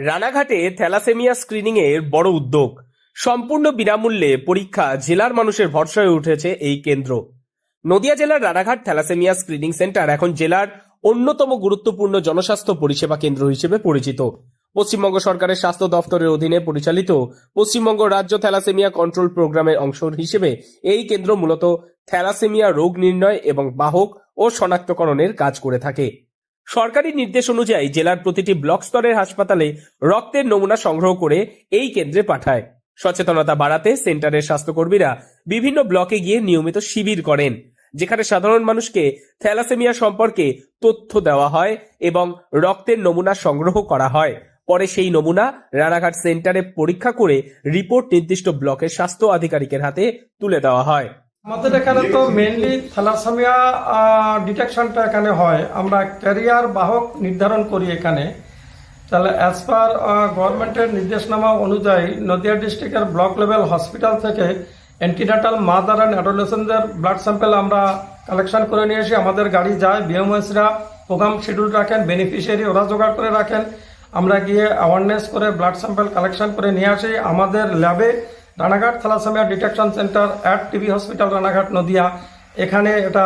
রানাঘাটে thalassaemia screening এর বড় উদ্যোগ। সম্পূর্ণ বিনামূল্যে পরীক্ষা, জেলার মানুষের ভরসা হয়ে উঠেছে এই কেন্দ্র। নদিয়া জেলার রানাঘাট থ্যালাসেমিয়া স্ক্রিনিং সেন্টার এখন জেলার অন্যতম গুরুত্বপূর্ণ জনস্বাস্থ্য পরিষেবা কেন্দ্র হিসেবে পরিচিত। পশ্চিমবঙ্গ সরকারের স্বাস্থ্য দফতরের অধীনে পরিচালিত পশ্চিমবঙ্গ রাজ্য থ্যালাসেমিয়া কন্ট্রোল প্রোগ্রামের অংশ হিসেবে এই কেন্দ্র মূলত থ্যালাসেমিয়া রোগ নির্ণয় এবং বাহক ও শনাক্তকরণের কাজ করে থাকে। সরকারি নির্দেশ অনুযায়ী জেলার প্রতিটি ব্লক স্তরের হাসপাতালে রক্তের নমুনা সংগ্রহ করে এই কেন্দ্রে পাঠায়। সচেতনতা বাড়াতে সেন্টারের স্বাস্থ্যকর্মীরা বিভিন্ন ব্লকে গিয়ে নিয়মিত শিবির করেন, যেখানে সাধারণ মানুষকে থ্যালাসেমিয়া সম্পর্কে তথ্য দেওয়া হয় এবং রক্তের নমুনা সংগ্রহ করা হয়। পরে সেই নমুনা রানাঘাট সেন্টারে পরীক্ষা করে রিপোর্ট নির্দিষ্ট ব্লকের স্বাস্থ্য আধিকারিকের হাতে তুলে দেওয়া হয়। আমাদের এখানে তো মেইনলি থ্যালাসেমিয়া ডিটেকশনটা এখানে হয়। আমরা ক্যারিয়ার বাহক নির্ধারণ করি এখানে। তাহলে অ্যাজ পার গভর্নমেন্টের নির্দেশনামা অনুযায়ী নদিয়া ডিস্ট্রিক্টের ব্লক লেভেল হসপিটাল থেকে antenatal mother and অ্যাডোলেসেন্টদের blood sample আমরা কালেকশন করে নিয়ে এসে আমাদের গাড়ি যায়, বিএমএসরা প্রোগ্রাম শিডিউল রাখেন, বেনিফিশিয়ারি ওরা জোগাড় করে রাখেন। আমরা গিয়ে অ্যাওয়ারনেস করে ব্লাড স্যাম্পেল কালেকশন করে নিয়ে আসি আমাদের ল্যাবে। Ranaghat thalassaemia detection centre at TB hospital Ranaghat Nadia, এখানে এটা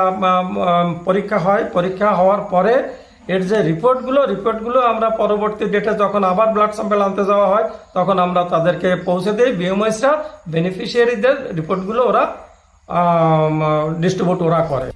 পরীক্ষা হয়। পরীক্ষা হওয়ার পরে এর যে রিপোর্টগুলো আমরা পরবর্তী ডেটে যখন আবার ব্লাড স্যাম্পেল আনতে যাওয়া হয় তখন আমরা তাদেরকে পৌঁছে দিই। বিএমএসরা বেনিফিশিয়ারিদের রিপোর্টগুলো ওরা ডিস্ট্রিবিউট ওরা করে।